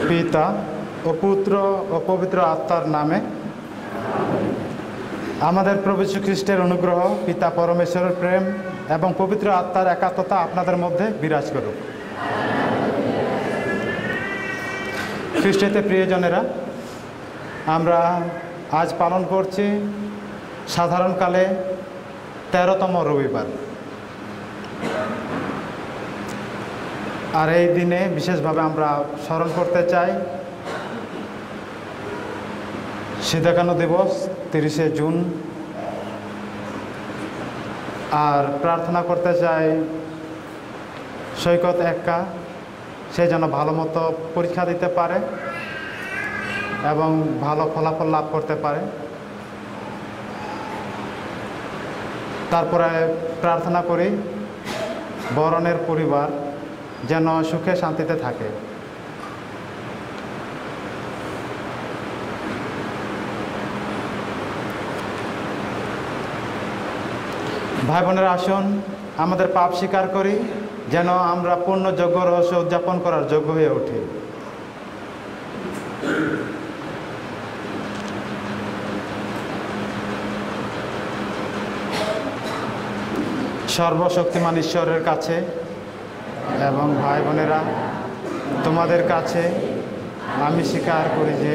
পিতা ও পুত্র ও পবিত্র আত্মার নামে। আমাদের প্রভু যীশু খ্রিস্টের অনুগ্রহ, পিতা পরমেশ্বরের প্রেম এবং পবিত্র আত্মার একাত্মতা আপনাদের মধ্যে বিরাজ করুক। খ্রিস্টেতে প্রিয়জনেরা, আমরা আজ পালন করছি সাধারণকালে 13তম রবিবার। আর এই দিনে বিশেষভাবে আমরা স্মরণ করতে চাই সিদ্ধাকানু দিবস 30শে জুন। আর প্রার্থনা করতে চাই সৈকত এক্কা সে যেন ভালো মতো পরীক্ষা দিতে পারে এবং ভালো ফলাফল লাভ করতে পারে। তারপরে প্রার্থনা করি বরণের পরিবার যেন সুখে শান্তিতে থাকে। ভাই বোনেরা, আসুন আমাদের পাপ স্বীকার করি যেন আমরা পূর্ণ যজ্ঞ রহস্য উদযাপন করার যোগ্য হয়ে উঠি। সর্বশক্তিমান ঈশ্বরের কাছে এবং ভাই বোনেরা, তোমাদের কাছে আমি স্বীকার করি যে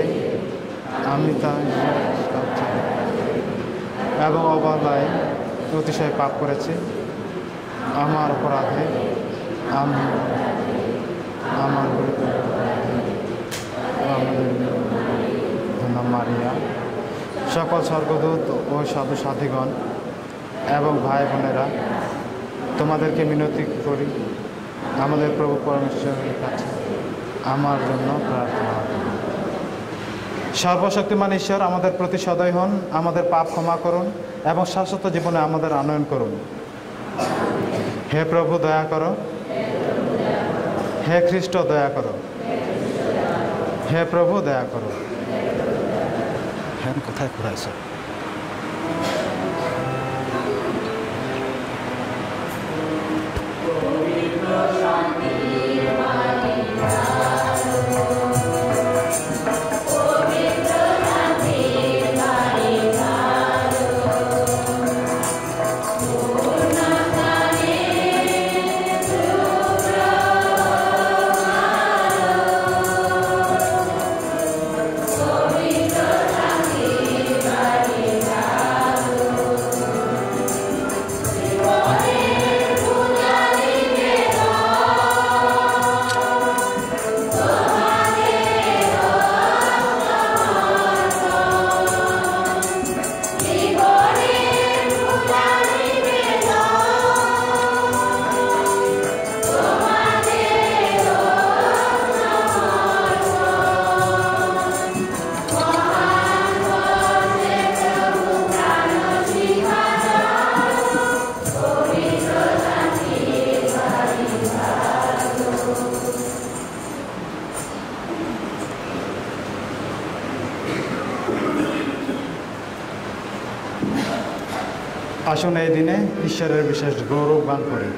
আমি তার এবং অবহেলায় অতিশয় পাপ করেছি। আমার অপরাধে আমি আমার মারিয়া, সকল স্বর্গদূত ও সাধু সাথীগণ এবং ভাই বোনেরা, তোমাদেরকে মিনতি করি আমাদের প্রভু পরমেশ্বরের কাছে আমার জন্য প্রার্থনা। সর্বশক্তিমান ঈশ্বর আমাদের প্রতি সদয় হন, আমাদের পাপ ক্ষমা করুন এবং শাশ্বত জীবনে আমাদের আনয়ন করুন। হে প্রভু দয়া করো, হে খ্রিস্ট দয়া করো, হে প্রভু দয়া করো। হ্যাঁ, কোথায় ঘুরাইছ? আসুন এই দিনে ঈশ্বরের বিশেষ গৌরব গান করি।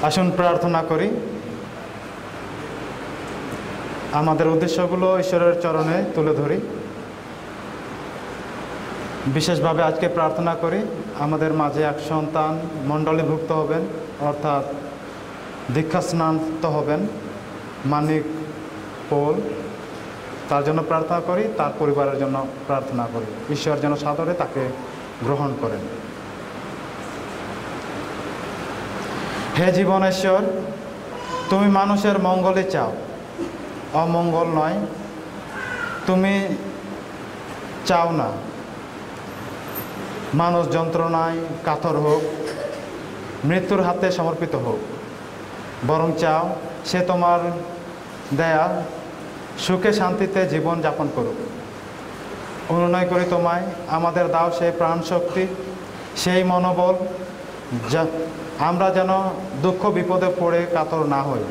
আসুন প্রার্থনা করি। আমাদের উদ্দেশ্যগুলো ঈশ্বরের চরণে তুলে ধরি। বিশেষভাবে আজকে প্রার্থনা করি আমাদের মাঝে এক সন্তান মণ্ডলীভুক্ত হবেন, অর্থাৎ দীক্ষা স্নান্ত হবেন, মানিক পোল। তার জন্য প্রার্থনা করি, তার পরিবারের জন্য প্রার্থনা করি। ঈশ্বর যেন সাদরে তাকে গ্রহণ করেন। হে জীবনেশ্বর, তুমি মানুষের মঙ্গলই চাও, অমঙ্গল নয়। তুমি চাও না মানুষ যন্ত্রণায় কাতর হোক, মৃত্যুর হাতে সমর্পিত হোক, বরং চাও সে তোমার দেয়া সুখে শান্তিতে জীবন যাপন করুক। অনুনয় করি তোমায়, আমাদের দাও সেই প্রাণ শক্তি, সেই মনোবল, যা আমরা যেন দুঃখ বিপদে পড়ে কাতর না হই,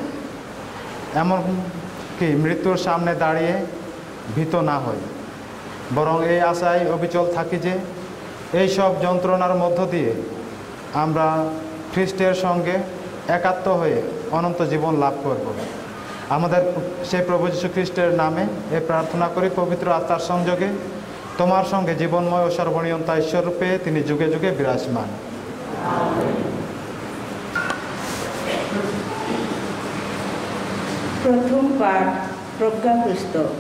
এমনকি মৃত্যুর সামনে দাঁড়িয়ে ভীত না হই, বরং এই আশায় অবিচল থাকি যে এই সব যন্ত্রণার মধ্য দিয়ে আমরা খ্রিস্টের সঙ্গে একাত্ম হয়ে অনন্ত জীবন লাভ করব। আমাদের সেই প্রভু যীশু খ্রিস্টের নামে এ প্রার্থনা করি পবিত্র আত্মার সংযোগে, তোমার সঙ্গে জীবনময় ও সর্বনিয়ন্তা ঈশ্বররূপে তিনি যুগে যুগে বিরাজমান। প্রথম পাঠ, প্রজ্ঞা পুস্তক।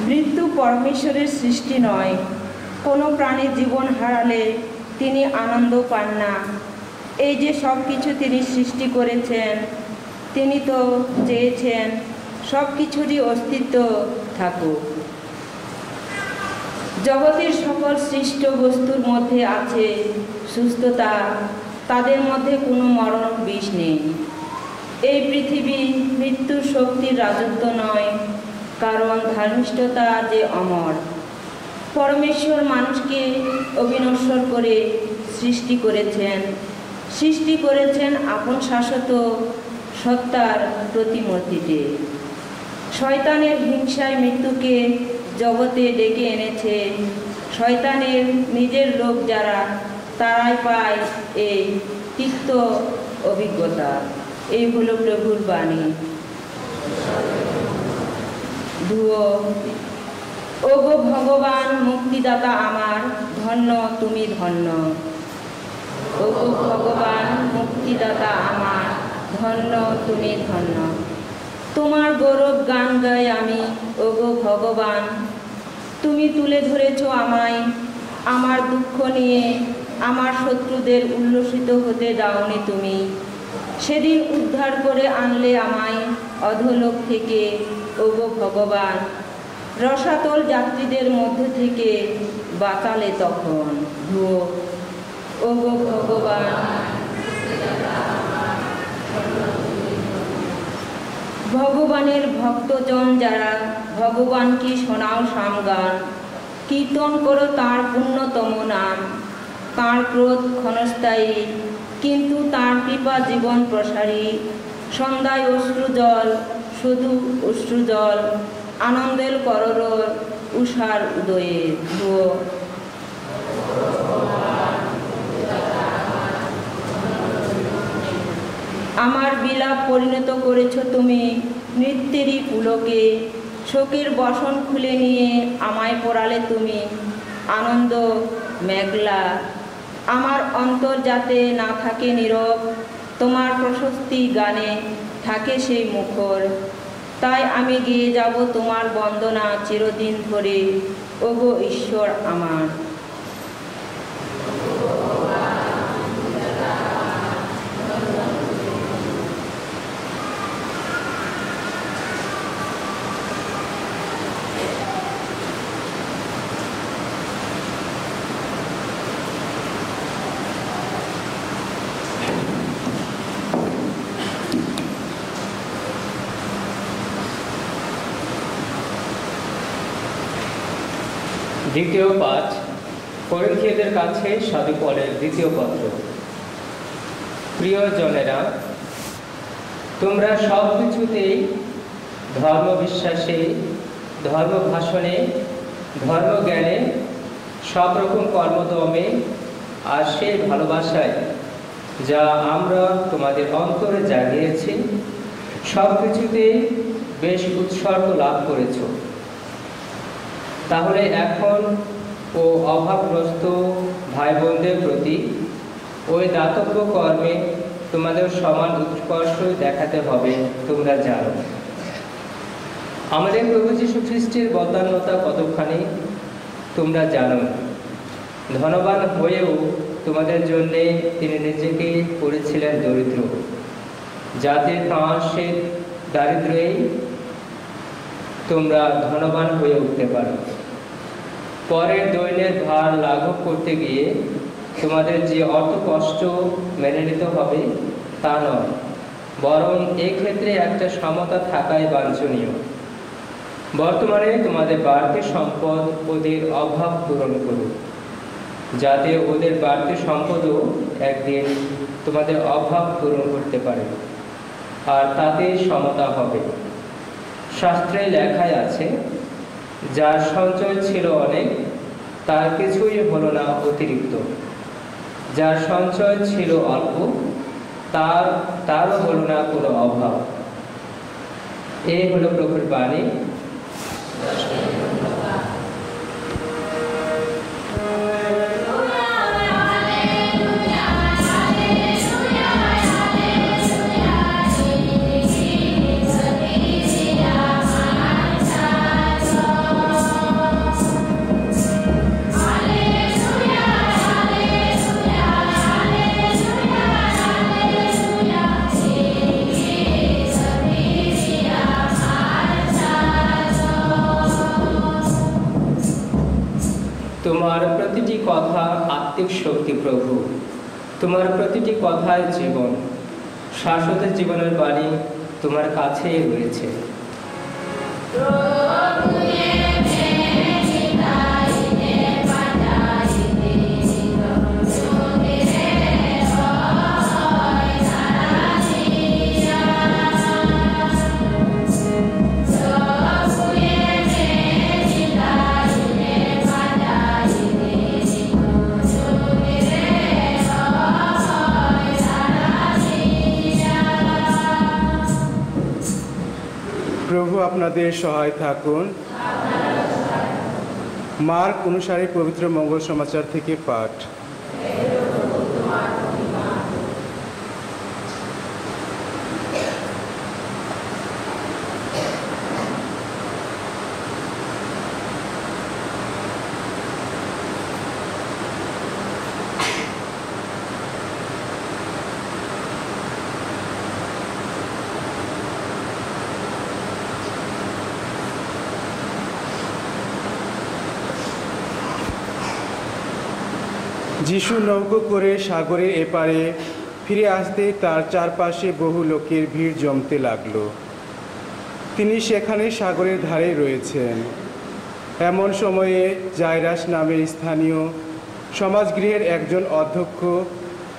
মৃত্যু পরমেশ্বরের সৃষ্টি নয়। কোনো প্রাণী জীবন হারালে তিনি আনন্দ পান না। এই যে সব কিছু তিনি সৃষ্টি করেছেন, তিনি তো চেয়েছেন সব কিছুরই অস্তিত্ব থাকুক। জগতের সকল সৃষ্ট বস্তুর মধ্যে আছে সুস্থতা, তাদের মধ্যে কোনো মরণ বিষ নেই। এই পৃথিবী মৃত্যুর শক্তির রাজত্ব নয়, কারণ ধার্মিষ্ঠতা যে অমর। পরমেশ্বর মানুষকে অবিনশ্বর করে সৃষ্টি করেছেন আপন শাশ্বত সত্তার প্রতিমূর্তিতে। শয়তানের হিংসায় মৃত্যুকে জগতে ডেকে এনেছে। শয়তানের নিজের লোক যারা, তারাই পায় এই তিক্ত অভিজ্ঞতা। এই হলো প্রভুর বাণী। ধুয়ো। ওগো ভগবান মুক্তিদাতা আমার, ধন্য তুমি ধন্য। ওগো ভগবান মুক্তিদাতা আমার, ধন্য তুমি ধন্য। তোমার গৌরব গান গাই আমি, ওগো ভগবান। তুমি তুলে ধরেছ আমায়, আমার দুঃখ নিয়ে আমার শত্রুদের উল্লসিত হতে দাওনি তুমি। সেদিন উদ্ধার করে আনলে আমায় অধোলোক থেকে, ওগো ভগবান। রসাতল যাত্রীদের মধ্য থেকে বাঁচালে তখন। ধুয়ো। ওগো ভগবান। ভগবানের ভক্তজন যারা, ভগবানকে শোনাও সামগান। কীর্তন করো তাঁর পুণ্যতম নাম। তাঁর ক্রোধ ক্ষণস্থায়ী, কিন্তু তাঁর কৃপা জীবন প্রসারী। সন্ধ্যায় অশ্রুজল, শুধু অশ্রুজল, আনন্দের করর উষার উদয়ে। ধুয়ো। আমার বিলাপ পরিণত করেছ তুমি নৃত্যেরই পুলকে। শোকের বসন খুলে নিয়ে আমায় পড়ালে তুমি আনন্দ মেঘলা। আমার অন্তর যাতে না থাকে নীরব, তোমার প্রশস্তি গানে থাকে সেই মুখর। তাই আমি গেয়ে যাব তোমার বন্দনা চিরদিন ধরে, ওগো ঈশ্বর আমার। দ্বিতীয় পাঠ, করিন্থীয়দের কাছে সাধু পলের দ্বিতীয় পত্র। প্রিয়জনেরা, তোমরা সব কিছুতেই ধর্ম বিশ্বাসে, ধর্ম ভাষণে, ধর্মজ্ঞানে, সব রকম কর্মদমে আর সেই ভালোবাসায় যা আমরা তোমাদের অন্তরে জাগিয়েছি, সব কিছুতে বেশ উৎসর্গ লাভ করেছ। তাহলে এখন ও অভাবগ্রস্ত ভাই বোনদের প্রতি ওই দাতব্য কর্মে তোমাদের সমান উৎকর্ষ দেখাতে হবে, তোমরা জানো। আমাদের প্রভু যীশু খ্রিস্টের বদান্যতা কতখানি তোমরা জানো। ধনবান হয়েও তোমাদের জন্যে তিনি নিজেকে করেছিলেন দরিদ্র, যাতে তাঁর সে দারিদ্র্যেই তোমরা ধনবান হয়ে উঠতে পারো। পরের দৈন্যের ভার লাঘব করতে গিয়ে তোমাদের যে অর্থ কষ্ট মেনে নিতে হবে তা নয়, বরং এক্ষেত্রে একটা সমতা থাকাই বাঞ্ছনীয়। বর্তমানে তোমাদের বাড়তি সম্পদ ওদের অভাব পূরণ করুক, যাতে ওদের বাড়তি সম্পদও একদিন তোমাদের অভাব পূরণ করতে পারে, আর তাতে সমতা হবে। শাস্ত্রে লেখাই আছে, যার সঞ্চয় ছিল অনেক, তার কিছুই হলো না অতিরিক্ত। যার সঞ্চয় ছিল অল্প, তারও হলো না কোনো অভাব। এই হলো প্রভুর বাণী। তোমার প্রতিটি কথা আত্মিক শক্তি প্রভু, তোমার প্রতিটি কথায় জীবন, শাশ্বত জীবনের বাণী তোমার কাছেই রয়েছে। প্রভু আপনাদের সহায় থাকুন। মার্ক অনুসারে পবিত্র মঙ্গল সমাচার থেকে পাঠ। যিশু নৌকো করে সাগরের এপারে ফিরে আসতে তার চারপাশে বহু লোকের ভিড় জমতে লাগলো। তিনি সেখানে সাগরের ধারে রয়েছেন। এমন সময়ে জাইরাস নামের স্থানীয় সমাজগৃহের একজন অধ্যক্ষ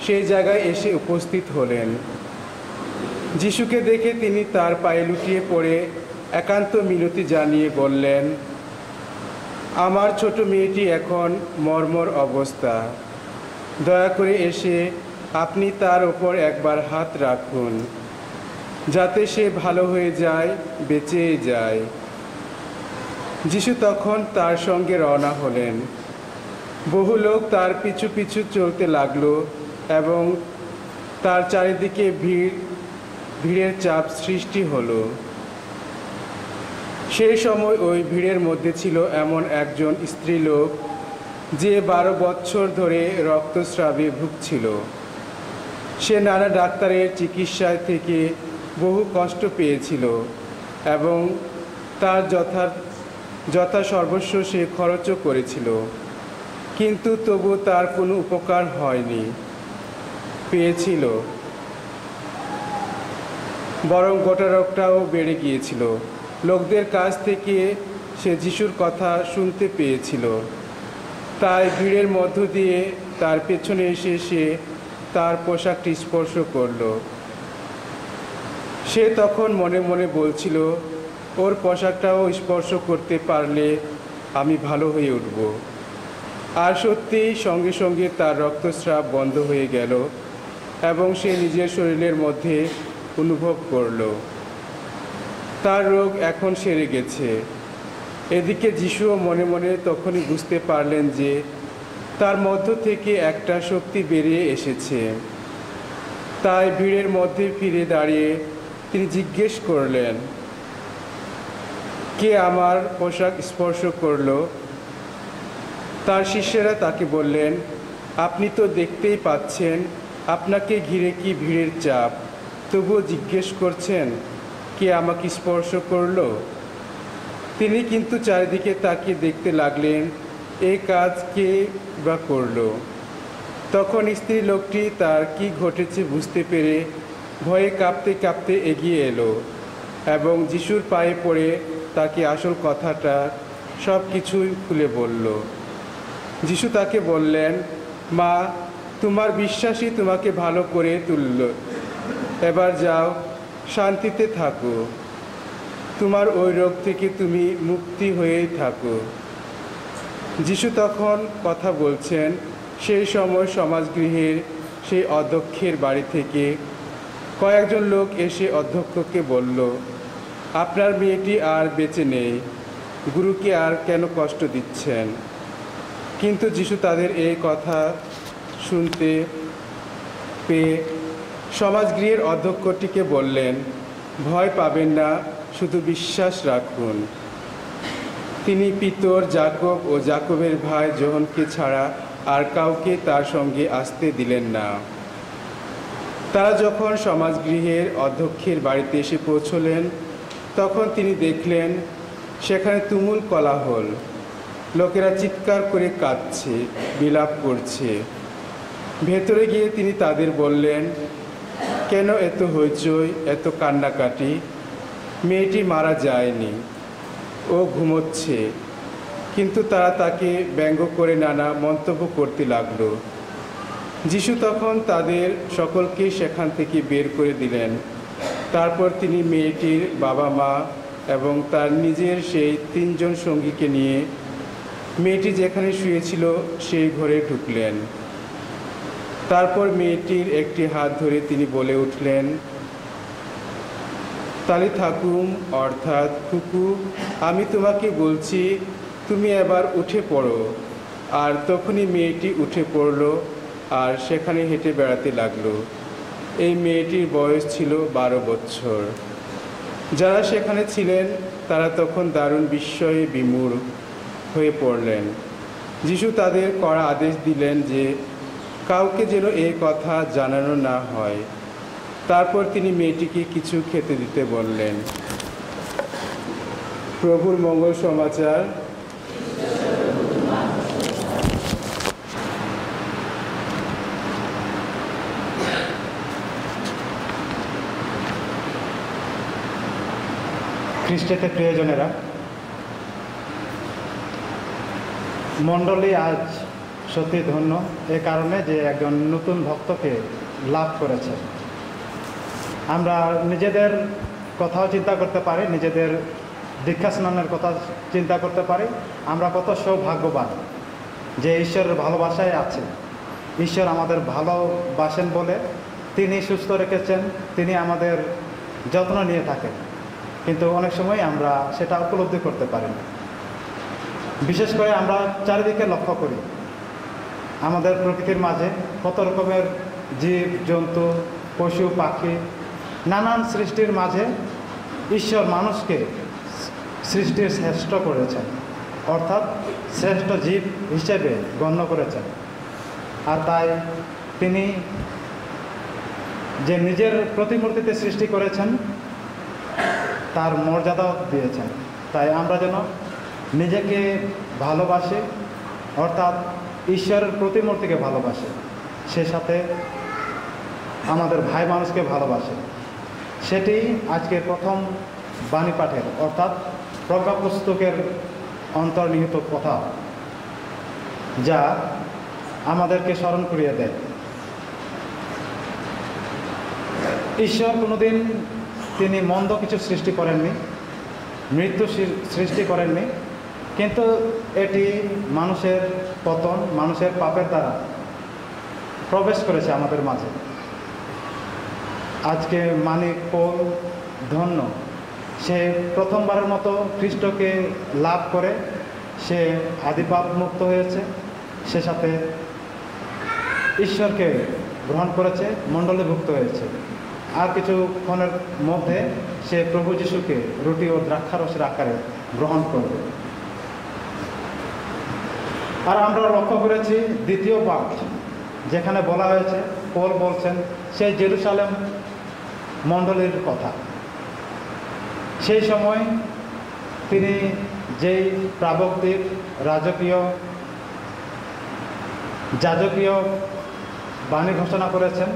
সেই জায়গায় এসে উপস্থিত হলেন। যিশুকে দেখে তিনি তার পায়ে লুটিয়ে পড়ে একান্ত মিনতি জানিয়ে বললেন, আমার ছোট মেয়েটি এখন মর্মর অবস্থা, দয়া করে এসে আপনি তার ওপর একবার হাত রাখুন, যাতে সে ভালো হয়ে যায়, বেঁচে যায়। যিশু তখন তার সঙ্গে রওনা হলেন। বহু লোক তার পিছু পিছু চলতে লাগলো এবং তার চারিদিকে ভিড়ের চাপ সৃষ্টি হলো। সেই সময় ওই ভিড়ের মধ্যে ছিল এমন একজন স্ত্রীলোক, যে 12 বছর ধরে রক্তস্রাবে ভুগছিল। সে নানা ডাক্তারের চিকিৎসায় থেকে বহু কষ্ট পেয়েছিল এবং তার যথা সর্বস্ব সে খরচও করেছিল, কিন্তু তবু তার কোনো উপকার হয়নি পেয়েছিল, বরং গোটা রোগটাও বেড়ে গিয়েছিল। লোকদের কাছ থেকে সে যিশুর কথা শুনতে পেয়েছিল, তাই ভিড়ের মধ্য দিয়ে তার পেছনে এসে সে তার পোশাকটি স্পর্শ করল। সে তখন মনে মনে বলছিল, ওর পোশাকটাও স্পর্শ করতে পারলে আমি ভালো হয়ে উঠব। আর সত্যি সঙ্গে সঙ্গে তার রক্তস্রাব বন্ধ হয়ে গেল এবং সে নিজের শরীরের মধ্যে অনুভব করল তার রোগ এখন সেরে গেছে। এদিকে যিশুও মনে মনে তখনই বুঝতে পারলেন যে তার মধ্য থেকে একটা শক্তি বেরিয়ে এসেছে। তাই ভিড়ের মধ্যে ফিরে দাঁড়িয়ে তিনি জিজ্ঞেস করলেন, কে আমার পোশাক স্পর্শ করলো? তার শিষ্যেরা তাকে বললেন, আপনি তো দেখতেই পাচ্ছেন আপনাকে ঘিরে কি ভিড়ের চাপ, তবুও জিজ্ঞেস করছেন কে আমাকে স্পর্শ করলো? তিনি কিন্তু চারিদিকে তাকিয়ে দেখতে লাগলেন এই কাজ কে বা করলো। তখন স্ত্রী লোকটি তার কি ঘটেছে বুঝতে পেরে ভয়ে কাঁপতে কাঁপতে এগিয়ে এলো এবং যিশুর পায়ে পড়ে তাকে আসল কথাটা সব কিছুই খুলে বলল। যিশু তাকে বললেন, মা, তোমার বিশ্বাসই তোমাকে ভালো করে তুলল। এবার যাও, শান্তিতে থাকো। তোমার ওই রোগ থেকে তুমি মুক্তি হয়েই থাকো। যিশু তখন কথা বলছেন, সেই সময় সমাজগৃহের সেই অধ্যক্ষের বাড়ি থেকে কয়েকজন লোক এসে অধ্যক্ষকে বলল, আপনার মেয়েটি আর বেঁচে নেই, গুরুকে আর কেন কষ্ট দিচ্ছেন? কিন্তু যিশু তাদের এই কথা শুনতে পেয়ে সমাজগৃহের অধ্যক্ষটিকে বললেন, ভয় পাবেন না, শুধু বিশ্বাস রাখুন। তিনি পিতর, যাকব ও যাকবের ভাই যোহনকে ছাড়া আর কাউকে তার সঙ্গে আসতে দিলেন না। তারা যখন সমাজগৃহের অধ্যক্ষের বাড়িতে এসে পৌঁছলেন তখন তিনি দেখলেন সেখানে তুমুল কোলাহল, লোকেরা চিৎকার করে কাঁদছে, বিলাপ করছে। ভেতরে গিয়ে তিনি তাদের বললেন, কেন এত হইচই, এত কান্নাকাটি? মেয়েটি মারা যায়নি, ও ঘুমোচ্ছে। কিন্তু তারা তাকে ব্যঙ্গ করে নানা মন্তব্য করতে লাগলো। যিশু তখন তাদের সকলকে সেখান থেকে বের করে দিলেন। তারপর তিনি মেয়েটির বাবা মা এবং তার নিজের সেই 3 জন সঙ্গীকে নিয়ে মেয়েটি যেখানে শুয়েছিল সেই ঘরে ঢুকলেন। তারপর মেয়েটির একটি হাত ধরে তিনি বলে উঠলেন, তালিথাকুম, অর্থাৎ কুকু, আমি তোমাকে বলছি তুমি এবার উঠে পড়ো। আর তখনই মেয়েটি উঠে পড়ল আর সেখানে হেঁটে বেড়াতে লাগলো। এই মেয়েটির বয়স ছিল 12 বছর। যারা সেখানে ছিলেন তারা তখন দারুণ বিস্ময়ে বিমূঢ় হয়ে পড়লেন। যিশু তাদের কড়া আদেশ দিলেন যে কাউকে যেন এই কথা জানানো না হয়। তারপর তিনি মেয়েটিকে কিছু খেতে দিতে বললেন। প্রভুর মঙ্গল সমাচার। খ্রিস্টেতে প্রিয়জনেরা, মণ্ডলী আজ সত্যি ধন্য এ কারণে যে একজন নতুন ভক্তকে লাভ করেছে। আমরা নিজেদের কথাও চিন্তা করতে পারি, নিজেদের দীক্ষা স্নানের কথা চিন্তা করতে পারি। আমরা কত সৌভাগ্যবান যে ঈশ্বরের ভালোবাসায় আছে। ঈশ্বর আমাদের ভালোবাসেন বলে তিনি সুস্থ রেখেছেন, তিনি আমাদের যত্ন নিয়ে থাকেন। কিন্তু অনেক সময় আমরা সেটা উপলব্ধি করতে পারি না। বিশেষ করে আমরা চারিদিকে লক্ষ্য করি, আমাদের প্রকৃতির মাঝে কত রকমের জীব জন্তু, পশু পাখি, নানান সৃষ্টির মাঝে ঈশ্বর মানুষকে সৃষ্টির শ্রেষ্ঠ করেছেন, অর্থাৎ শ্রেষ্ঠ জীব হিসেবে গণ্য করেছেন। আর তাই তিনি যে নিজের প্রতিমূর্তিতে সৃষ্টি করেছেন তার মর্যাদাও দিয়েছেন। তাই আমরা যেন নিজেকে ভালোবাসি, অর্থাৎ ঈশ্বরের প্রতিমূর্তিকে ভালোবাসে, সে সাথে আমাদের ভাই মানুষকে ভালোবাসে। সেটি আজকের প্রথম বাণী পাঠের অর্থাৎ প্রজ্ঞা পুস্তকের অন্তর্নিহিত কথা, যা আমাদেরকে স্মরণ করিয়ে দেয়। ঈশ্বর কোনোদিন তিনি মন্দ কিছু সৃষ্টি করেননি, মৃত্যু সৃষ্টি করেননি, কিন্তু এটি মানুষের পতন, মানুষের পাপের দ্বারা প্রবেশ করেছে আমাদের মাঝে। আজকে মানিক পৌল ধন্য। সে প্রথমবারের মতো খ্রিস্টকে লাভ করে সে আদিপাপ মুক্ত হয়েছে, সে সাথে ঈশ্বরকে গ্রহণ করেছে, মণ্ডলীভুক্ত হয়েছে। আর কিছুক্ষণের মধ্যে সে প্রভু যিশুকে রুটি ও দ্রাক্ষারসের আকারে গ্রহণ করবে। আর আমরা লক্ষ্য করেছি দ্বিতীয় পাঠ যেখানে বলা হয়েছে, পৌল বলছেন সেই জেরুসালেম মণ্ডলীর কথা। সেই সময় তিনি যেই প্রাবক্তিক যাজকীয় বাণী ঘোষণা করেছেন,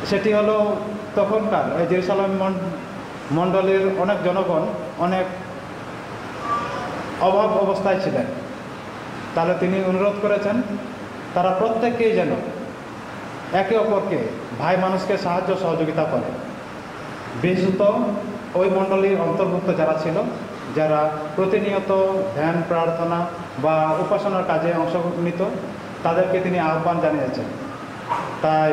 সেটি হলো তখনকার এই জেরুসালেম মণ্ডলীর অনেক জনগণ অনেক অভাব অবস্থায় ছিলেন। তাহলে তিনি অনুরোধ করেছেন তারা প্রত্যেককেই যেন একে অপরকে ভাই মানুষকে সাহায্য সহযোগিতা করে। বিশেষত ওই মণ্ডলীর অন্তর্ভুক্ত যারা ছিল, যারা প্রতিনিয়ত ধ্যান প্রার্থনা বা উপাসনার কাজে অংশ নিত, তাদেরকে তিনি আহ্বান জানিয়েছেন। তাই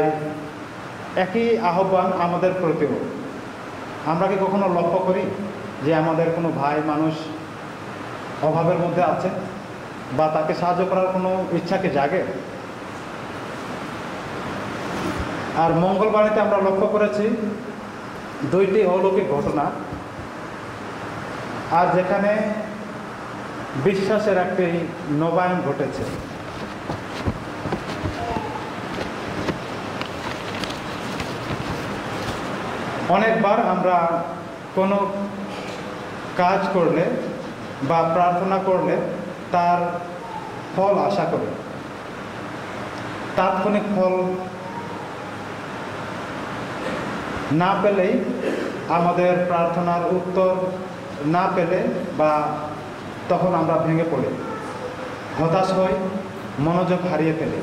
একই আহ্বান আমাদের প্রতিও। আমরা কি কখনো লক্ষ্য করি যে আমাদের কোনো ভাই মানুষ অভাবের মধ্যে আছে বা তাকে সাহায্য করার কোনো ইচ্ছা কি জাগে? আর মঙ্গলবাড়িতে আমরা লক্ষ্য করেছি দুইটি অলৌকিক ঘটনা, আর যেখানে বিশ্বাসের একটি নবায়ন ঘটেছে। অনেকবার আমরা কোনো কাজ করলে বা প্রার্থনা করলে তার ফল আশা করি, তাৎক্ষণিক ফল না পেলেই, আমাদের প্রার্থনার উত্তর না পেলে বা তখন আমরা ভেঙে পড়ি, হতাশ হই, মনোযোগ হারিয়ে ফেলি,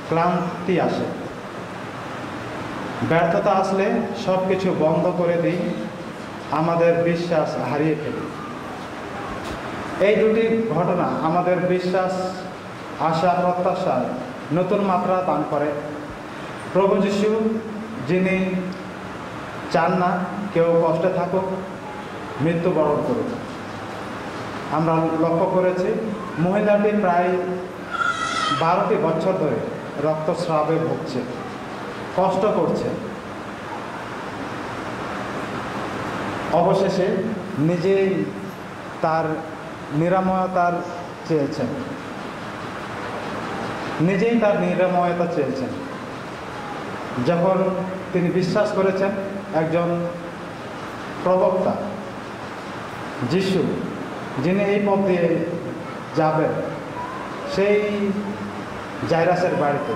ক্লান্তি আসে। ব্যর্থতা আসলে সব কিছু বন্ধ করে দিই, আমাদের বিশ্বাস হারিয়ে ফেলি। এই দুটি ঘটনা আমাদের বিশ্বাস, আশা, প্রত্যাশায় নতুন মাত্রা দান করে। প্রভু যিশু যিনি চান না কেউ কষ্টে থাকুক, মৃত্যুবরণ করুক। আমরা লক্ষ্য করেছি মহিলাটি প্রায় 12টি বছর ধরে রক্তস্রাবে ভুগছে, কষ্ট করছে। অবশেষে নিজেই তার নিরাময়তার চেয়েছেন, নিজেই তার নিরাময়তা চেয়েছেন। যখন তিনি বিশ্বাস করেছেন একজন প্রবক্তা যিশু যিনি এই পথ দিয়ে যাবেন সেই জাইরাসের বাড়িতে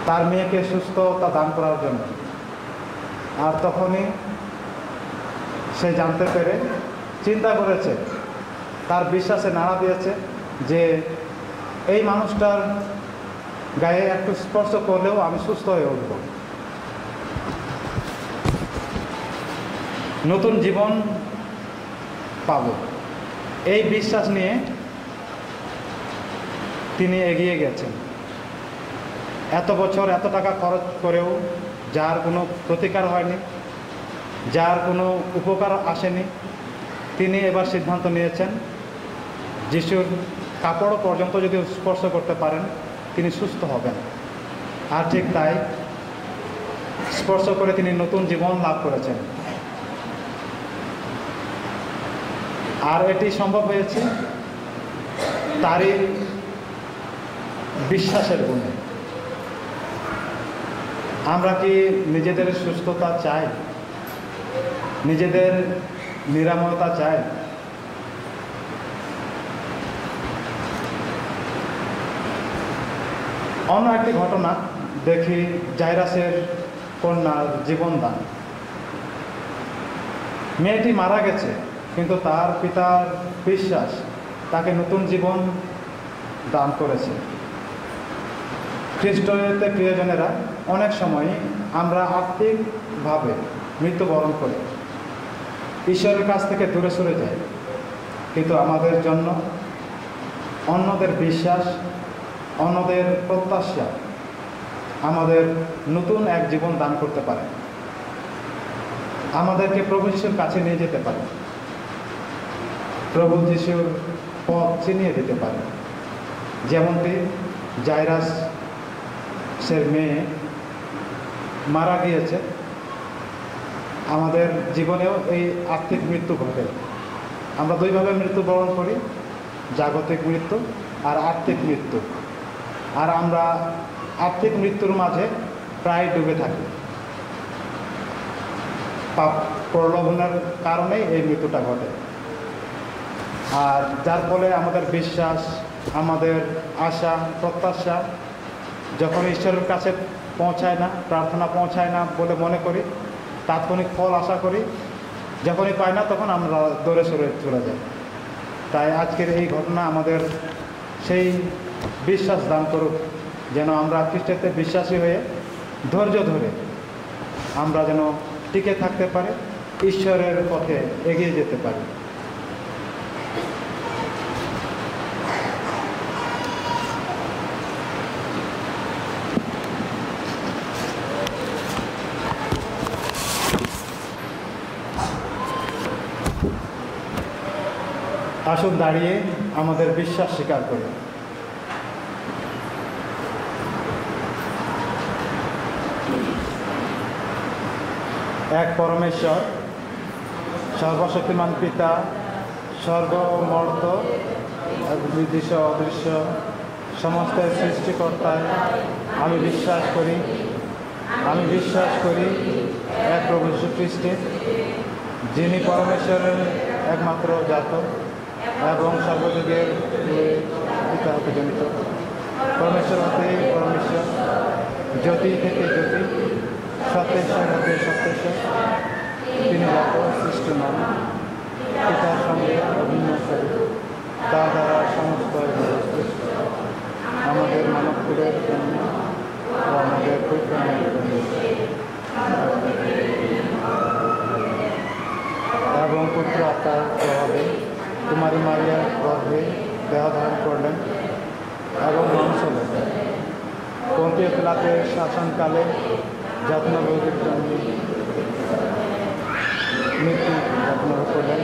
তার মেয়েকে সুস্থতা দান করার জন্য, আর তখনই সে জানতে পেরে চিন্তা করেছে, তার বিশ্বাসে নাড়া দিয়েছে যে এই মানুষটার গায়ে একটু স্পর্শ করলেও আমি সুস্থ হয়ে উঠব, নতুন জীবন পাব। এই বিশ্বাস নিয়ে তিনি এগিয়ে গেছেন। এত বছর এত টাকা খরচ করেও যার কোনো প্রতিকার হয়নি, যার কোনো উপকার আসেনি, তিনি এবার সিদ্ধান্ত নিয়েছেন যিশুর কাপড় পর্যন্ত যদি স্পর্শ করতে পারেন তিনি সুস্থ হবেন। আর ঠিক তাই স্পর্শ করে তিনি নতুন জীবন লাভ করেছেন। আর এটি সম্ভব হয়েছে তারই বিশ্বাসের গুণে। আমরা কি নিজেদের সুস্থতা চাই, নিজেদের নিরাময়তা চাই? অন্য একটি ঘটনা দেখি, জাইরাসের কন্যার জীবনদান। মেয়েটি মারা গেছে, কিন্তু তার পিতার বিশ্বাস তাকে নতুন জীবন দান করেছে। খ্রিস্টতে প্রিয়জনেরা, অনেক সময় আমরা আত্মিকভাবে মৃত্যুবরণ করি, ঈশ্বরের কাছ থেকে দূরে সরে যাই, কিন্তু আমাদের জন্য অন্যদের বিশ্বাস, অন্যদের প্রত্যাশা আমাদের নতুন এক জীবন দান করতে পারে, আমাদেরকে প্রভু যিশুর কাছে নিয়ে যেতে পারে, প্রভু যিশুর পথ চিনিয়ে দিতে পারে। যেমনটি জাইরাসের মেয়ে মারা গিয়েছে, আমাদের জীবনেও এই আর্থিক মৃত্যু ঘটে। আমরা দুইভাবে মৃত্যুবরণ করি, জাগতিক মৃত্যু আর আর্থিক মৃত্যু। আর আমরা আর্থিক মৃত্যুর মাঝে প্রায় ডুবে থাকি। পাপ প্রলোভনের কারণেই এই মৃত্যুটা ঘটে। আর যার ফলে আমাদের বিশ্বাস, আমাদের আশা প্রত্যাশা যখন ঈশ্বরের কাছে পৌঁছায় না, প্রার্থনা পৌঁছায় না বলে মনে করি, তাৎক্ষণিক ফল আশা করি, যখনই পাই না তখন আমরা দৌড়ে সরে চলে যাই। তাই আজকের এই ঘটনা আমাদের সেই বিশ্বাস দান করুক, যেন আমরা খ্রিস্টতে বিশ্বাসী হয়ে ধৈর্য ধরে আমরা যেন টিকে থাকতে পারি, ঈশ্বরের পথে এগিয়ে যেতে পারি। আসুন দাঁড়িয়ে আমাদের বিশ্বাস স্বীকার করি। এক পরমেশ্বর, সর্বশক্তিমান পিতা, সর্বমর্ত, বিদৃশ্য অদৃশ্য সমস্ত সৃষ্টিকর্তায় আমি বিশ্বাস করি এক প্রভু যীশু খ্রিস্টে, যিনি পরমেশ্বরের একমাত্র জাত এবং সর্বযুগের পিতা হতে জনিত, পরমেশ্বর হতে পরমেশ্বর, জ্যোতি থেকে জ্যোতি, সত্যেশ্বর হতে সত্যেশ্বর, তিনি জাত সৃষ্ট নন, পিতার সঙ্গে অভিন্ন স্বরূপ, তার দ্বারা সমস্ত সৃষ্ট, আমাদের মানবকুলের জন্য ও আমাদের পরিত্রাণের জন্য এবং পুত্র আত্মার প্রভাবে কুমারী মারিয়ার গর্ভে দেহ ধারণ করলেন এবং মানুষ হলেন। পন্তীয় পিলাতের শাসনকালে যত্নভোগের জন্য মৃত্যু যত্নভোগ করলেন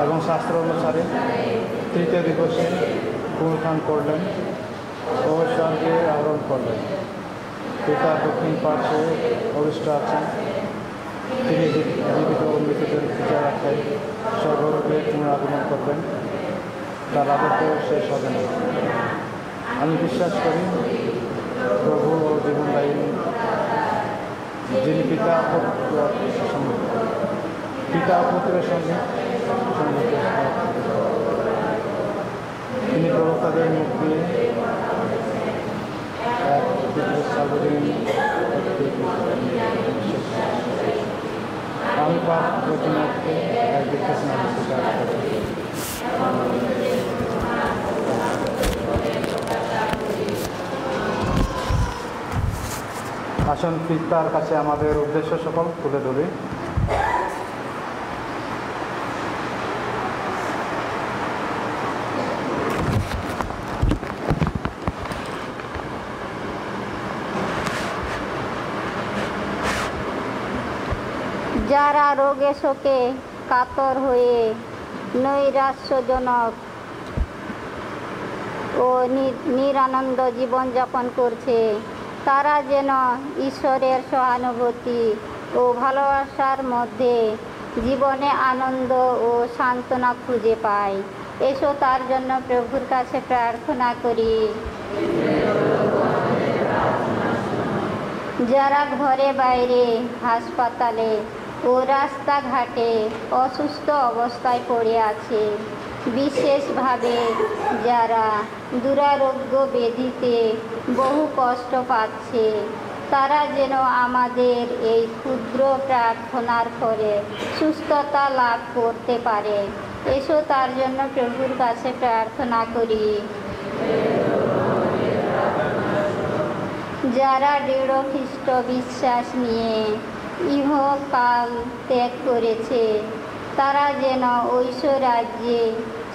এবং শাস্ত্র অনুসারে তৃতীয় দিবসে পুনরুত্থান করলেন ও স্বর্গে আরোহণ করলেন। পিতা দক্ষিণ পার্শ্বে অভিষ্ট আছেন, তিনি জীবিত ও মৃতদের বিচার রাখেন, স্বর্গলোকে পুনরাগমন করবেন, তার রাজত্ব শেষ হবে না। আমি বিশ্বাস করি প্রভু ও জীবনদায়ী, যিনি পিতা ও পুত্রের সঙ্গে তিনি প্রবক্তাদের মুখ দিয়ে এক সার্বজনীন আমি পাপ রচনাকে এক দীক্ষা স্নান স্বীকার করি। আসুন পিতার কাছে আমাদের উদ্দেশ্য সকল তুলে ধরি। যারা রোগে শোকে কাতর হয়ে নৈরাশ্যজনক ও নিরানন্দ জীবনযাপন করছে, তারা যেন ঈশ্বরের সহানুভূতি ও ভালোবাসার মধ্যে জীবনে আনন্দ ও সান্ত্বনা খুঁজে পায়। এসো তার জন্য প্রভুর কাছে প্রার্থনা করি। যারা ঘরে বাইরে, হাসপাতালে ও রাস্তাঘাটে অসুস্থ অবস্থায় পড়ে আছে, বিশেষভাবে যারা দুরারোগ্য ব্যাধিতে বহু কষ্ট পাচ্ছে, তারা যেন আমাদের এই ক্ষুদ্র প্রার্থনার ফলে সুস্থতা লাভ করতে পারে। এসো তার জন্য প্রভুর কাছে প্রার্থনা করি। যারা দৃঢ় খ্রিস্ট বিশ্বাস নিয়ে ইহকাল ত্যাগ করেছে, তারা যেন ঐশ্বরাজ্যে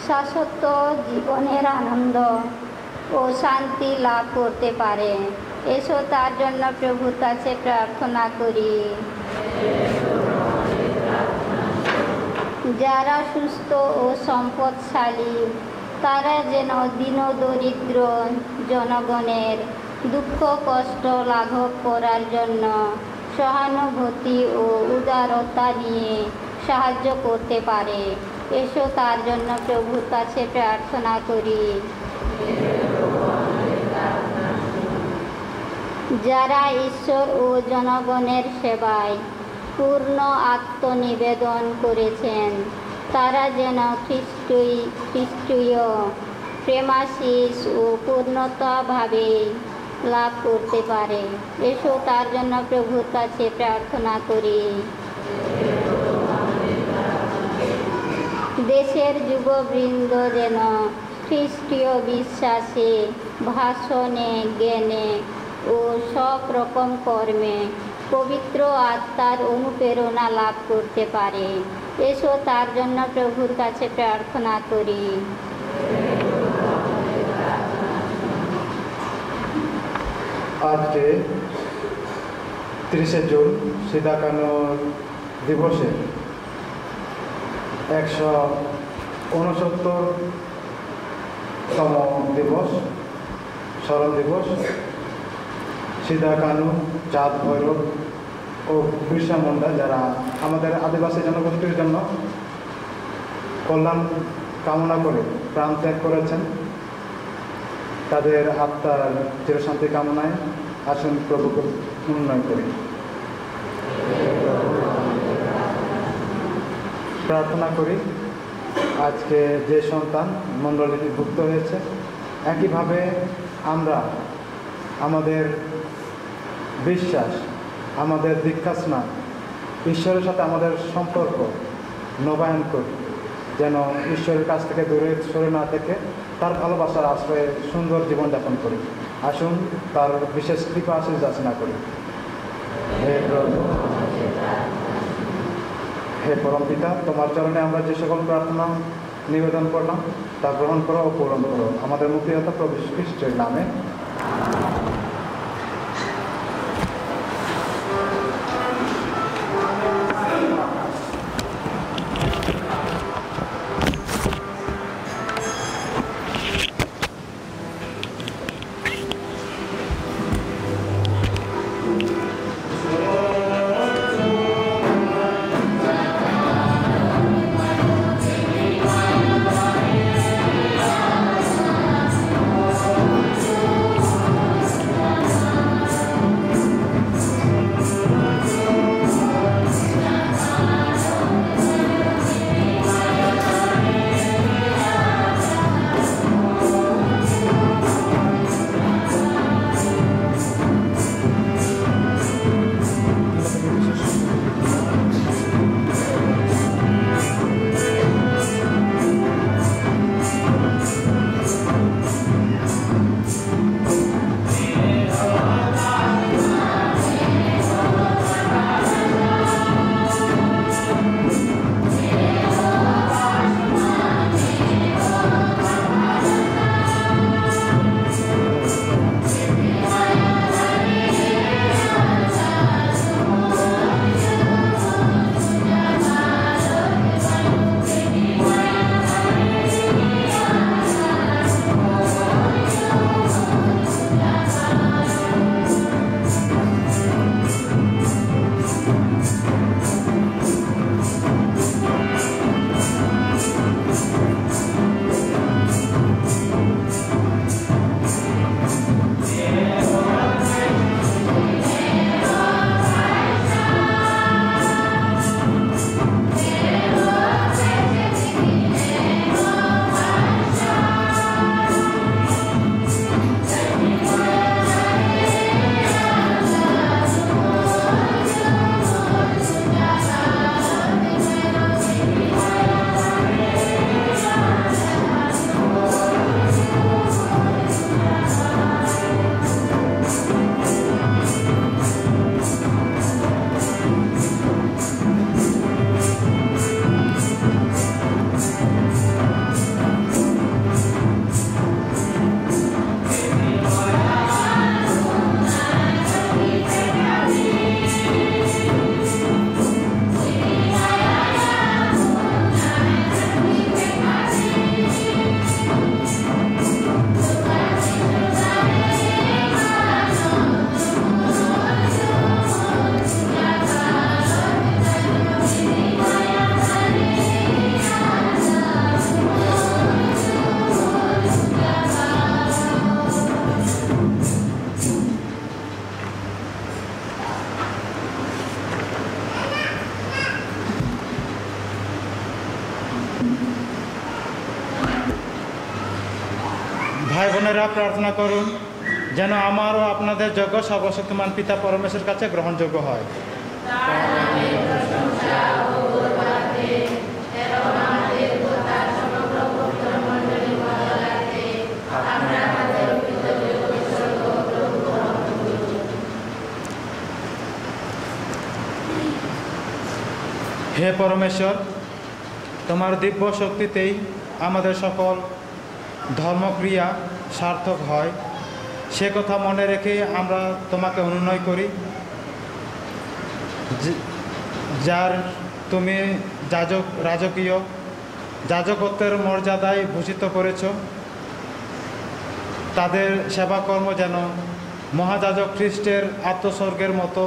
শাশ্বত জীবনের আনন্দ ও শান্তি লাভ করতে পারে। এসো তার জন্য প্রভুর কাছে প্রার্থনা করি। যারা সুস্থ ও সম্পদশালী তারা যেন দীন দরিদ্র জনগণের দুঃখ কষ্ট লাঘব করার জন্য সহানুভূতি ও উদারতা নিয়ে সাহায্য করতে পারে। এসো তার জন্য প্রভুর কাছে প্রার্থনা করি। যারা ঈশ্বর ও জনগণের সেবায় পূর্ণ আত্মনিবেদন করেছেন তারা যেন খ্রিস্টীয় প্রেমাশিস ও পূর্ণতাভাবে লাভ করতে পারে। এসো তার জন্য প্রভুর কাছে প্রার্থনা করি। দেশের যুববৃন্দ যেন খ্রিস্টীয় বিশ্বাসে ভাষণে জ্ঞানে ও সব রকম কর্মে পবিত্র আত্মার অনুপ্রেরণা লাভ করতে পারে। এসো তার জন্য প্রভুর কাছে প্রার্থনা করি। আজকে 30শে জুন সিদা কানু দিবসে 169তম দিবস স্মরণ দিবস। সিদা কানু, চাঁদ ভৈরব ও বিরসা মুন্ডা যারা আমাদের আদিবাসী জনগোষ্ঠীর জন্য কল্যাণ কামনা করে প্রাণ ত্যাগ করেছেন, তাদের আত্মার চিরশান্তি কামনায় আসুন প্রভুকে উন্নয়ন করি। প্রার্থনা করি আজকে যে সন্তান মণ্ডলীভুক্ত হয়েছে একইভাবে আমরা আমাদের বিশ্বাস, আমাদের দীক্ষাস্নান, ঈশ্বরের সাথে আমাদের সম্পর্ক নবায়ন করি, যেন ঈশ্বরের কাছ থেকে দূরে সরে না থেকে তার ভালোবাসার আশ্রয়ে সুন্দর জীবনযাপন করি। আসুন তার বিশেষ কৃপা আশীষ যাচনা করি। হে পরম পিতা, তোমার চরণে আমরা যে সকল প্রার্থনা নিবেদন করলাম তা গ্রহণ করো ও পূরণ করো আমাদের মুক্তিদাতা প্রভু যীশু খ্রিস্টের নামে। ভাই বোনেরা প্রার্থনা করুন যেন আমার ও আপনাদের যজ্ঞ সর্বশক্তিমান পিতা পরমেশ্বরের কাছে গ্রহণযোগ্য হয়। হে পরমেশ্বর, তোমার দিব্য শক্তিতেই আমাদের সকল ধর্মক্রিয়া সার্থক হয়, সে কথা মনে রেখে আমরা তোমাকে অনুনয় করি। যার তুমি যাজকত্বের মর্যাদায় ভূষিত করেছ, তাদের সেবাকর্ম যেন মহাযাজক খ্রিস্টের আত্মস্বর্গের মতো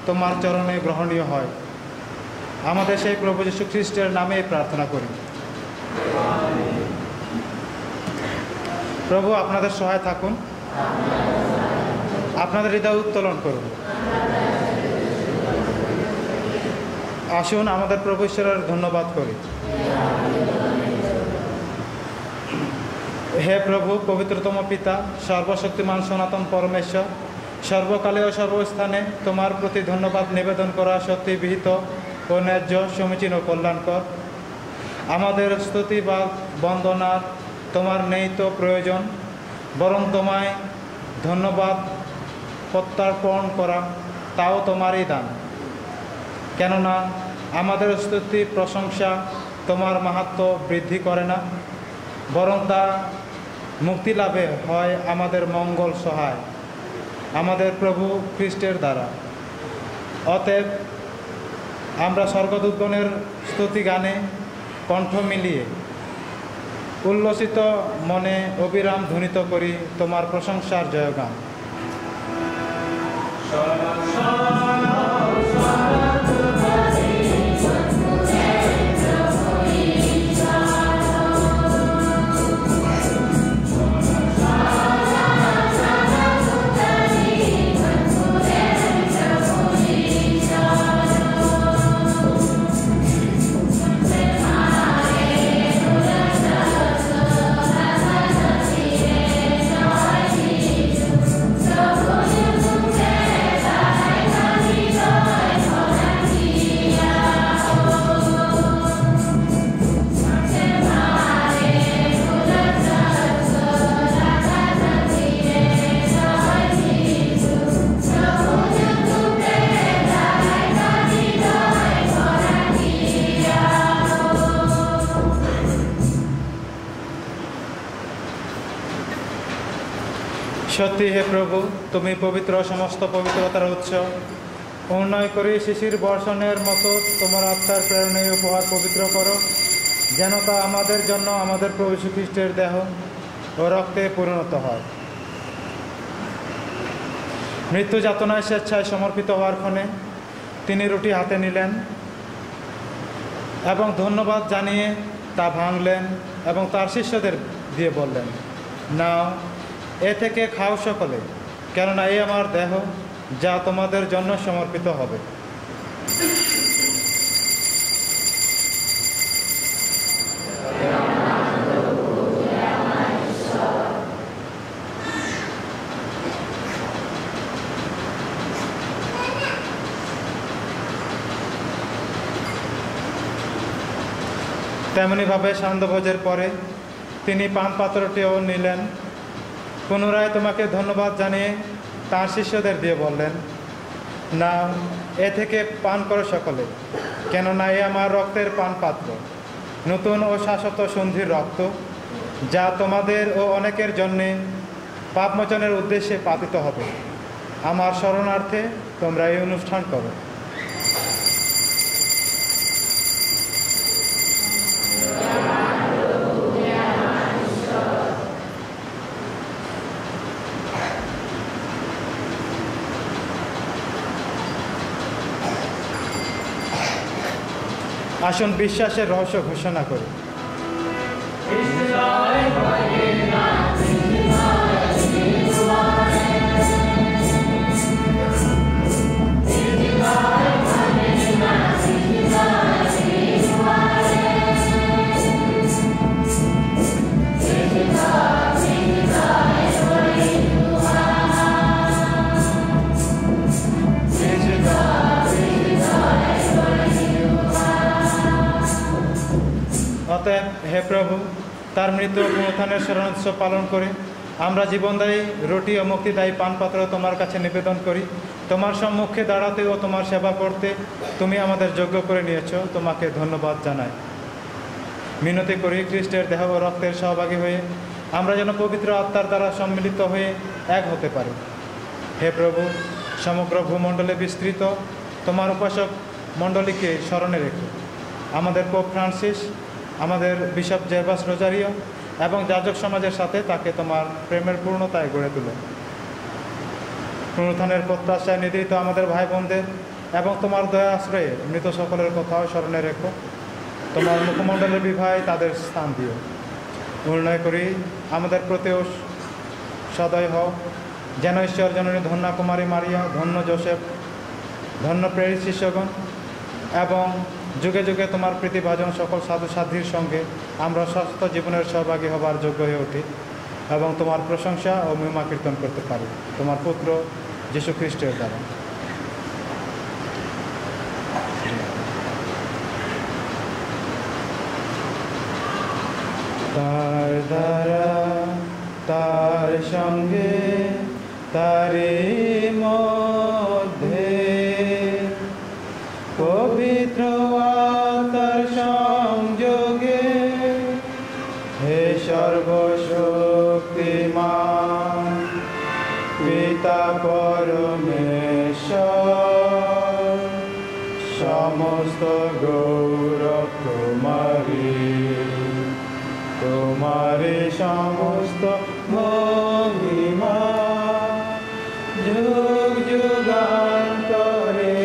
তোমার চরণে গ্রহণীয় হয়। আমাদের সেই প্রভু যীশু খ্রিস্টের নামে প্রার্থনা করি। প্রভু আপনাদের সহায় থাকুন, আপনাদের হৃদয় উত্তোলন করুন। আসুন আমাদের প্রভু ঈশ্বরের ধন্যবাদ করি। হে প্রভু, পবিত্রতম পিতা, সর্বশক্তিমান সনাতন পরমেশ্বর, সর্বকালে ও সর্বস্থানে তোমার প্রতি ধন্যবাদ নিবেদন করা সত্যি বিহিত ও ন্যায্য, সমীচীন ও কল্যাণকর। আমাদের স্তুতি বা বন্দনার তোমার নেই তো প্রয়োজন, বরং তোমায় ধন্যবাদ প্রত্যর্পণ করা তাও তোমারই দান। কেননা আমাদের স্তুতি প্রশংসা তোমার মাহাত্ম্য বৃদ্ধি করে না, বরং তা মুক্তি লাভে হয় আমাদের মঙ্গল সহায়, আমাদের প্রভু খ্রিস্টের দ্বারা। অতএব আমরা স্বর্গদূতগণের স্তুতি গানে কণ্ঠ মিলিয়ে উল্লসিত মনে অবিরাম ধ্বনিত করি তোমার প্রশংসার জয়গান। সত্যি হে প্রভু, তুমি পবিত্র, সমস্ত পবিত্রতার উৎস। অনুনয় করি শিশির বর্ষণের মতো তোমার আত্মার প্রেরণে উপহার পবিত্র করো, যেন তা আমাদের জন্য আমাদের প্রভু যীশু খ্রিস্টের দেহ ও রক্তে পরিণত হয়। মৃত্যু যাতনায় স্বেচ্ছায় সমর্পিত হওয়ার ক্ষণে তিনি রুটি হাতে নিলেন এবং ধন্যবাদ জানিয়ে তা ভাঙলেন এবং তার শিষ্যদের দিয়ে বললেন, নাও, এ থেকে খাও সকলে, কেননা এই আমার দেহ, যা তোমাদের জন্য সমর্পিত হবে। তেমনিভাবে সান্ধ্যভোজের পরে তিনি পান পাত্রটিও নিলেন, পুনরায় তোমাকে ধন্যবাদ জানিয়ে তাঁর শিষ্যদের দিয়ে বললেন, না, এ থেকে পান করো সকলে, কেননা এ আমার রক্তের পান পাত্র, নতুন ও শাশ্বত সন্ধির রক্ত, যা তোমাদের ও অনেকের জন্যে পাপমোচনের উদ্দেশ্যে পাতিত হবে। আমার শরণার্থে তোমরা এই অনুষ্ঠান করো। আসুন বিশ্বাসের রহস্য ঘোষণা করি। Amen. তার মৃত্যু ও পুনরুত্থানের স্মরণোৎসব পালন করে আমরা জীবনদায়ী রুটি ও মুক্তিদায়ী পানপাত্র তোমার কাছে নিবেদন করি। তোমার সম্মুখে দাঁড়াতে ও তোমার সেবা করতে তুমি আমাদের যোগ্য করে নিয়েছো, তোমাকে ধন্যবাদ জানাই। মিনতি করি খ্রিস্টের দেহ ও রক্তের সহভাগী হয়ে আমরা যেন পবিত্র আত্মার দ্বারা সম্মিলিত হয়ে এক হতে পারি। হে প্রভু, সমগ্র ভূমণ্ডলে বিস্তৃত তোমার উপাসক মণ্ডলীকে স্মরণে রেখো। আমাদের পোপ ফ্রান্সিস, আমাদের বিশপ জেরবাস রোজারিও এবং যাজক সমাজের সাথে তাকে তোমার প্রেমের পূর্ণতায় গড়ে তুলো। পুনরুত্থানের প্রত্যাশায় নিদ্রিত আমাদের ভাই বোনদের এবং তোমার দয়া আশ্রয়ে মৃত সকলের কথাও স্মরণে রেখো। তোমার মুখমণ্ডলের বিভায় তাদের স্থান দিও। অনুনয় করি আমাদের প্রতিও সদয় হও, যেন ঈশ্বর জননী ধন্যা কুমারী মারিয়া, ধন্য জোসেফ, ধন্য প্রেরিত শিষ্যগণ এবং যুগে যুগে তোমার প্রীতিভাজন সকল সাধু সাধ্বীর সঙ্গে আমরা স্বাস্থ্য জীবনের সহভাগী হবার যোগ্য হয়ে উঠি এবং তোমার প্রশংসা ও মহিমা কীর্তন করতে পারি তোমার পুত্র যীশু খ্রিস্টের দ্বারা। তার দ্বারা, তার সঙ্গে, তারই মধ্যে পবিত্র আত্মার সংযোগে হে সর্বশক্তিমান পিতা পরমেশ্বর, সমস্ত গৌরব তোমারি, তোমারি সমস্ত মহিমা যুগ যুগান্তরে।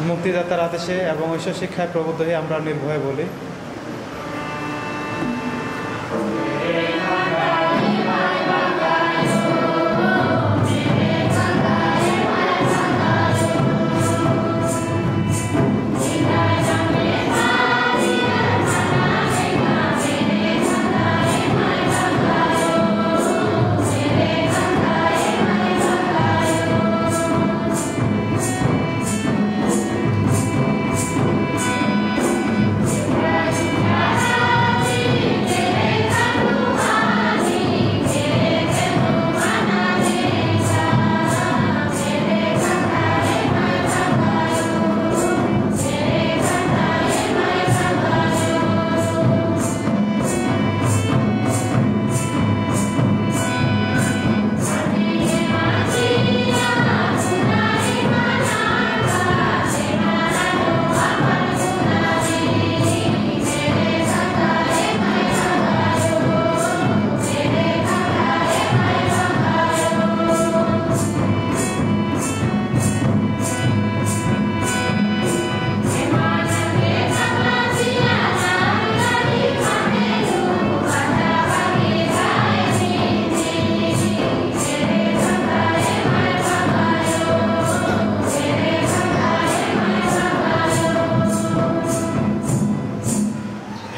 মুক্তিদাতার আদেশে এবং ঐশ্বর শিক্ষায় প্রবুদ্ধ হয়ে আমরা নির্ভয়ে বলি,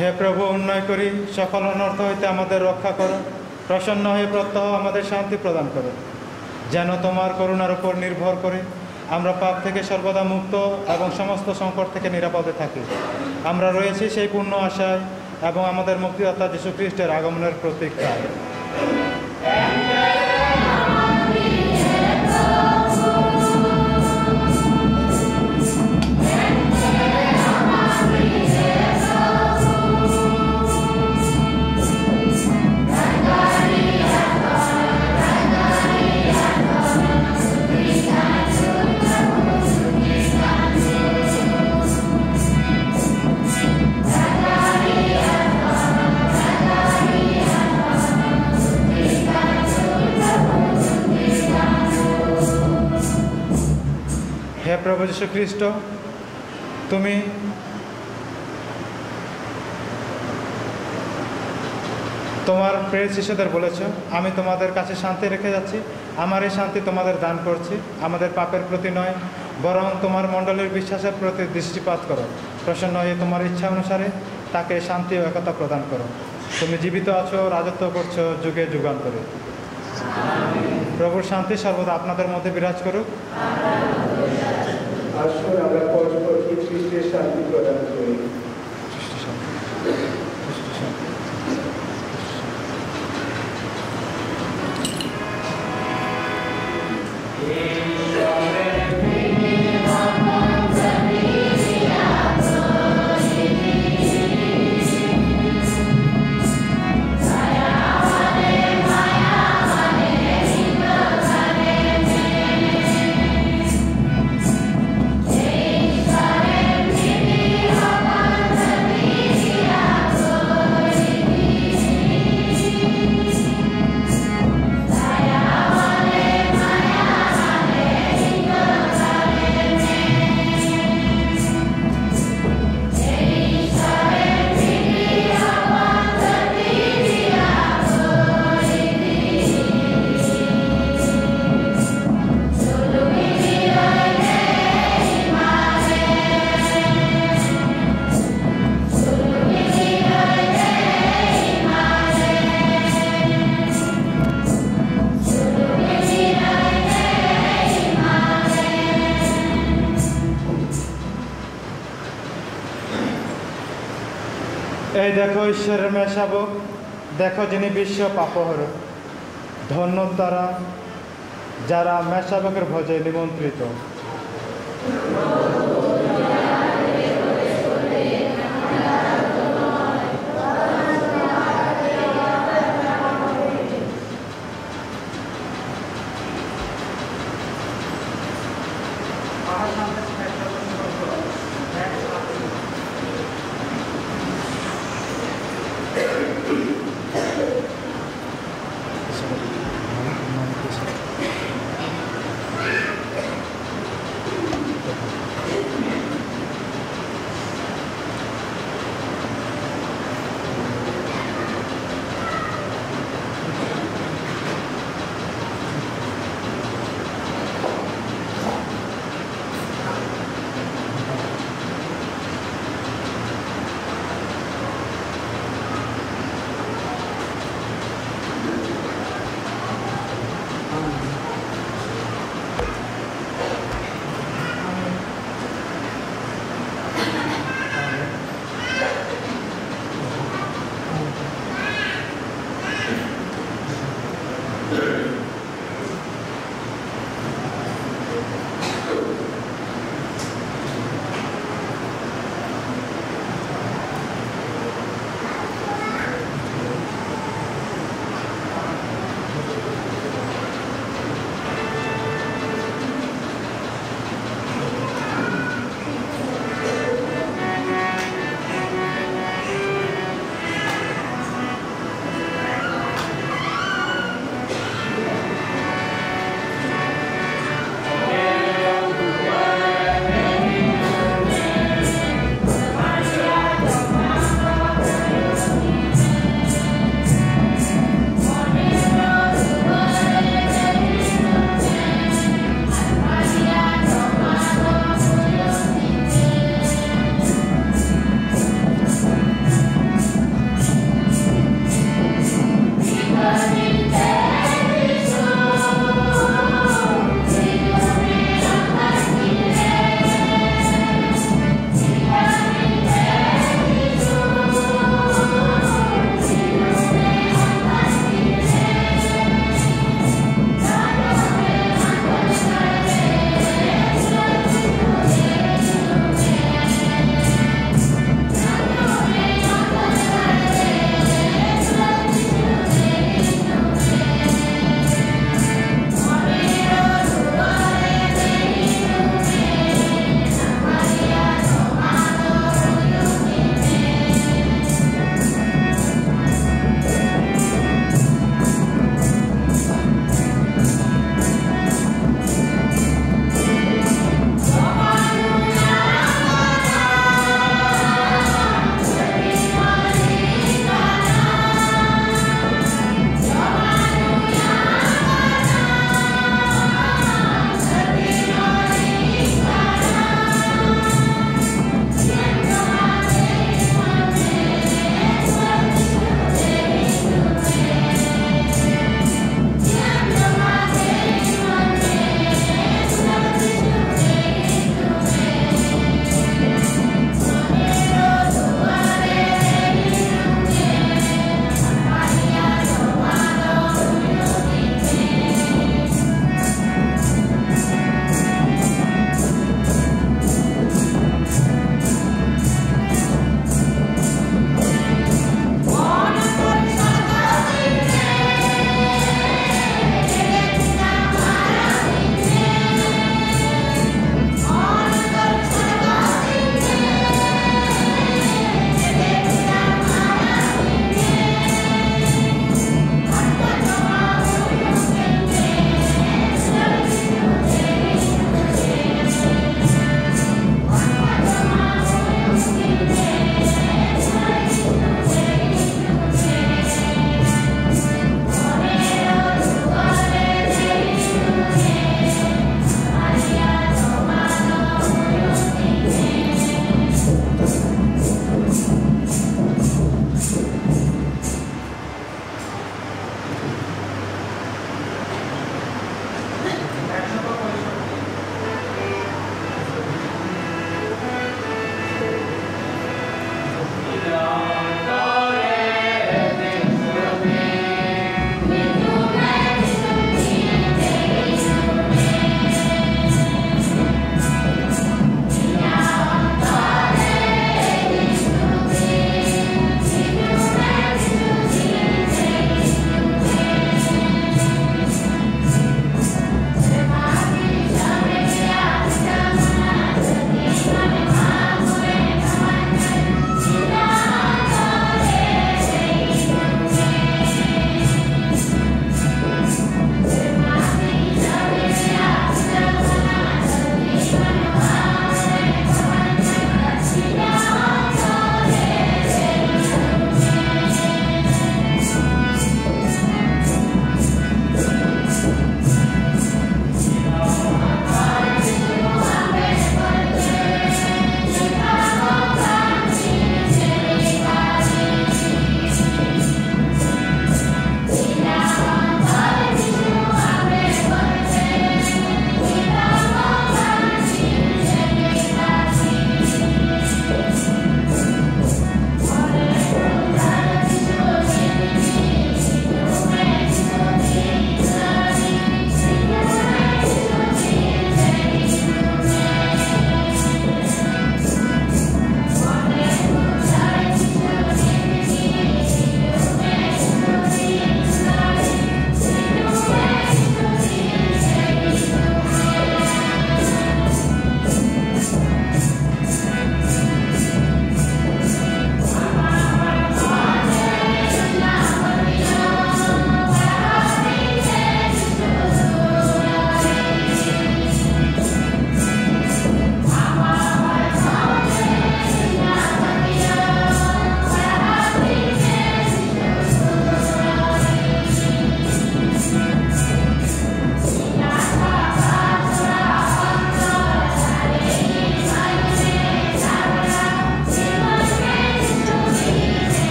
হে প্রভু, উন্নয় করি সকল অনর্থ হইতে আমাদের রক্ষা করো, প্রসন্ন হয়ে প্রত্যহ আমাদের শান্তি প্রদান করো, যেন তোমার করুণার উপর নির্ভর করে আমরা পাপ থেকে সর্বদা মুক্ত এবং সমস্ত সংকট থেকে নিরাপদে থাকি। আমরা রয়েছি সেই পূর্ণ আশায় এবং আমাদের মুক্তিদাতা যীশু খ্রিস্টের আগমনের প্রতীক্ষায়। হে প্রভু যীশু খ্রিস্ট, তুমি তোমার প্রিয় শিষ্যদের বলেছ, আমি তোমাদের কাছে শান্তি রেখে যাচ্ছি, আমার এই শান্তি তোমাদের দান করছি। আমাদের পাপের প্রতি নয়, বরং তোমার মণ্ডলীর বিশ্বাসের প্রতি দৃষ্টিপাত করো। প্রসন্ন হয়ে তোমার ইচ্ছা অনুসারে তাকে শান্তি ও একতা প্রদান করো। তুমি জীবিত আছো, রাজত্ব করছো যুগে যুগান্তরে। প্রভুর শান্তি সর্বদা আপনাদের মধ্যে বিরাজ করুক। আসুন আমরা পরস্পরকে খ্রিস্টের শান্তি প্রদান করি। এই দেখো ঈশ্বরের মেয়ে শাবক, দেখো যিনি বিশ্ব পাপহরক। ধন্য তারা যারা মেয়ে শাবকের ভোজে নিমন্ত্রিত।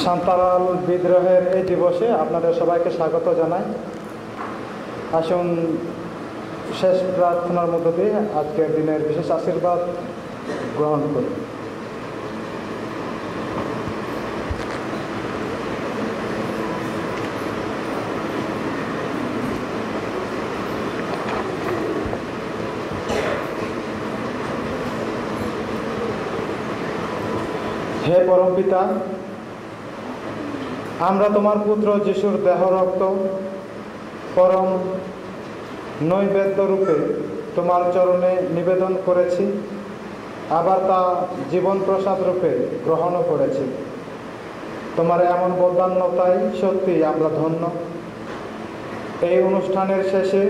সান্তাল বিদ্রোহের এই দিবসে আপনাদের সবাইকে স্বাগত জানাই। আসুন শেষ প্রার্থনার মধ্য দিয়ে আজকের দিনের বিশেষ আশীর্বাদ গ্রহণ করি। হে পরমপিতা, আমরা তোমার পুত্র যিশুর দেহ রক্ত পরম নৈবেদ্য রূপে তোমার চরণে নিবেদন করেছি, আবার তা জীবন প্রসাদ রূপে গ্রহণও করেছি। তোমার এমন বদান্যতায় সত্যি আমরা ধন্য। এই অনুষ্ঠানের শেষে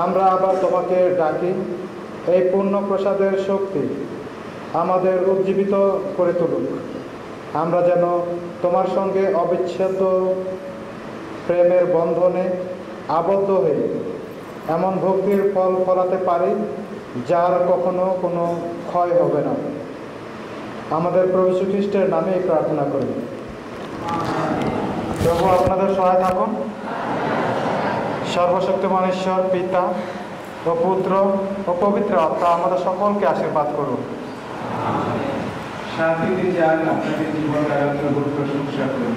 আমরা আবার তোমাকে ডাকি, এই পূর্ণ প্রসাদের শক্তি আমাদের উজ্জীবিত করে তুলুক। আমরা যেন তোমার সঙ্গে অবিচ্ছেদ্য প্রেমের বন্ধনে আবদ্ধ হয়ে এমন ভক্তির ফল ফলাতে পারি যার কখনো কোনো ক্ষয় হবে না। আমাদের প্রভু যীশু খ্রিস্টের নামে প্রার্থনা করি। প্রভু আপনাদের সহায় থাকুন। সর্বশক্তিমান ঈশ্বর পিতা ও পুত্র ও পবিত্র আত্মা আমাদের সকলকে আশীর্বাদ করুন। শান্তিতে যান, আপনাদের জীবন আরাধনা প্রশংসা করুন।